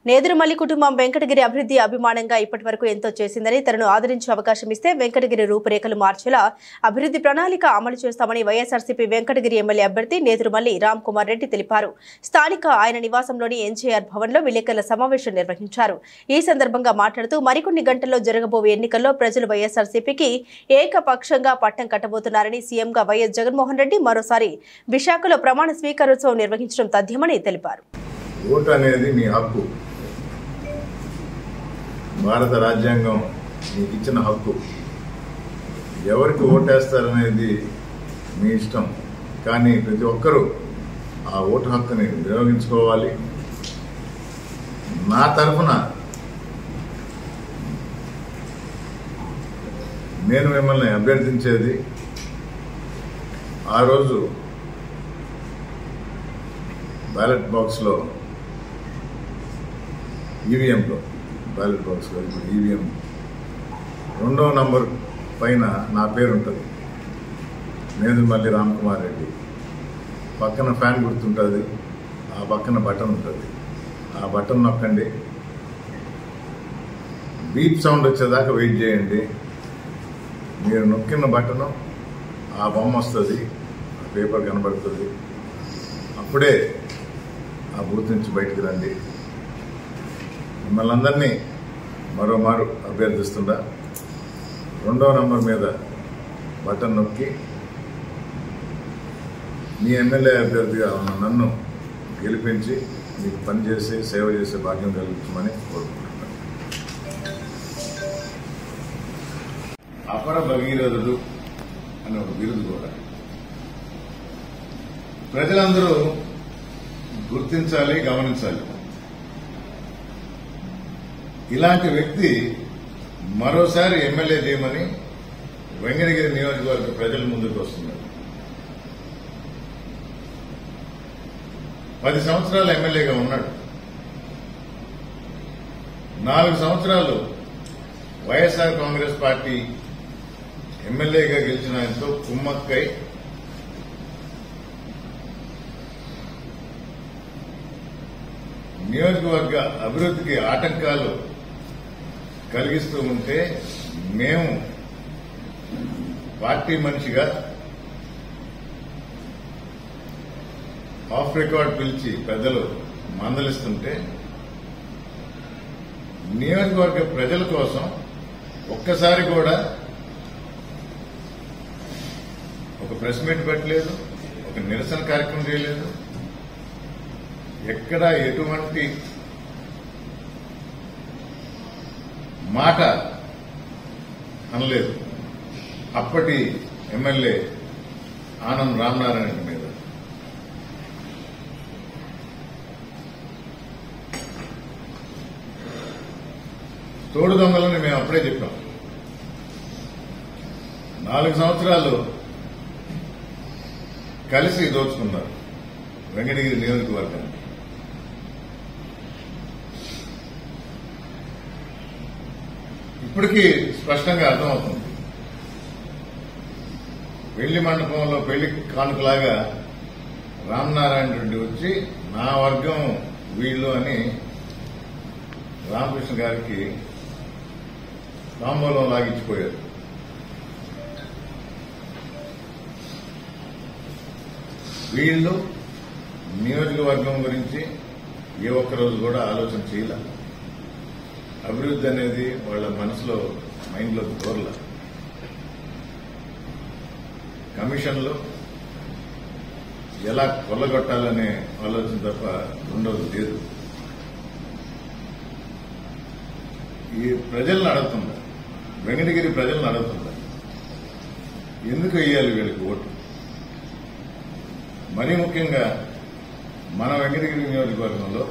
నేదురుమల్లి కుటుంబం వెంకటగిరి అభివృద్ధి అభిమానంగా ఇప్పటివరకు ఎంతో చేసిందని తనను ఆదరించే అవకాశం ఇస్తే వెంకటగిరి రూపురేఖలు మార్చేలా అభివృద్ధి ప్రణాళిక అమలు చేస్తామని వైఎస్ఆర్సీపీ వెంకటగిరి ఎమ్మెల్యే అభ్యర్థి నేదురుమల్లి రామ్ కుమార్ రెడ్డి తెలిపారు. స్థానిక ఆయన నివాసంలోని ఎన్జీఆర్ భవన్లో విలేకరుల సమావేశం నిర్వహించారు. ఈ సందర్భంగా మాట్లాడుతూ మరికొన్ని గంటల్లో జరగబోయే ఎన్నికల్లో ప్రజలు వైఎస్ఆర్సీపీకి ఏకపక్షంగా పట్టం కట్టబోతున్నారని సీఎంగా వైఎస్ జగన్మోహన్ రెడ్డి మరోసారి విశాఖలో ప్రమాణ స్వీకారోత్సవం నిర్వహించడం తథ్యమని తెలిపారు. ఓటు అనేది మీ హక్కు. భారత రాజ్యాంగం మీకు ఇచ్చిన హక్కు. ఎవరికి ఓటేస్తారనేది మీ ఇష్టం. కానీ ప్రతి ఒక్కరూ ఆ ఓటు హక్కుని వినియోగించుకోవాలి. నా తరఫున నేను మిమ్మల్ని అభ్యర్థించేది ఆ రోజు బ్యాలెట్ బాక్స్లో ఈవీఎంలో బ్యాలెట్ బాక్స్లో ఇప్పుడు ఈవీఎం 2వ నంబర్ పైన నా పేరు ఉంటుంది, నేదురుమల్లి రామ్ కుమార్ రెడ్డి. పక్కన ఫ్యాన్ గుర్తుంటుంది, ఆ పక్కన బటన్ ఉంటుంది. ఆ బటన్ నొక్కండి, బీప్ సౌండ్ వచ్చేదాకా వెయిట్ చేయండి. మీరు నొక్కిన బటను ఆ బొమ్మ వస్తుంది, ఆ పేపర్ కనబడుతుంది. అప్పుడే ఆ బూత్ నుంచి బయటికి రండి. మిమ్మల్ని అందరినీ మరోమారు అభ్యర్థిస్తుందా 2వ నంబర్ మీద బటన్ నొక్కి మీ ఎమ్మెల్యే అభ్యర్థిగా ఉన్న నన్ను గెలిపించి మీకు పనిచేసి సేవ చేసే భాగ్యం కలుగుతామని కోరుకుంటున్నాను. అపర భగీరథుడు అనే ఒక బిరుదు కూడా ప్రజలందరూ గుర్తించాలి, గమనించాలి. ఇలాంటి వ్యక్తి మరోసారి ఎమ్మెల్యే చేయమని వెంకటగిరి నియోజకవర్గ ప్రజల ముందుకు వస్తున్నారు. 10 సంవత్సరాలు ఎమ్మెల్యేగా ఉన్నాడు. 4 సంవత్సరాలు వైఎస్ఆర్ కాంగ్రెస్ పార్టీ ఎమ్మెల్యేగా గెలిచిన ఆయనతో కుమ్మక్కై నియోజకవర్గ అభివృద్ధికి ఆటంకాలు కలిగిస్తూ ఉంటే మేము పార్టీ మనిషిగా ఆఫ్ రికార్డ్ పిలిచి పెద్దలు మందలిస్తుంటే నియోజకవర్గ ప్రజల కోసం ఒక్కసారి కూడా ఒక ప్రెస్ మీట్ పెట్టలేదు, ఒక నిరసన కార్యక్రమం చేయలేదు, ఎక్కడా ఎటువంటి మాట అనలేదు. అప్పటి ఎమ్మెల్యే ఆనం రామనారాయణ మీద తోడు దొంగలని మేము అప్పుడే చెప్పాం. 4 సంవత్సరాలు కలిసి దోచుకున్నారు వెంకటగిరి నియోజకవర్గాన్ని. ఇప్పటికీ స్పష్టంగా అర్థమవుతుంది. పెళ్లి మండపంలో పెళ్లి కానుకలాగా రామనారాయణ రెడ్డి వచ్చి నా వర్గం వీళ్ళు అని రామకృష్ణ గారికి తాంబూలం లాగించిపోయారు. వీళ్ళు నియోజకవర్గం గురించి ఏ ఒక్కరోజు కూడా ఆలోచన చేయలే. అభివృద్ధి అనేది వాళ్ళ మనసులో మైండ్లో దూరల. కమిషన్లు ఎలా కొల్లగొట్టాలనే ఆలోచన తప్ప రెండవది లేదు. ఈ ప్రజలను అడుగుతుందా, వెంకటగిరి ప్రజలను అడుగుతుందా, ఎందుకు వేయాలి వీళ్ళకి ఓటు? మరీ ముఖ్యంగా మన వెంకటగిరి నియోజకవర్గంలో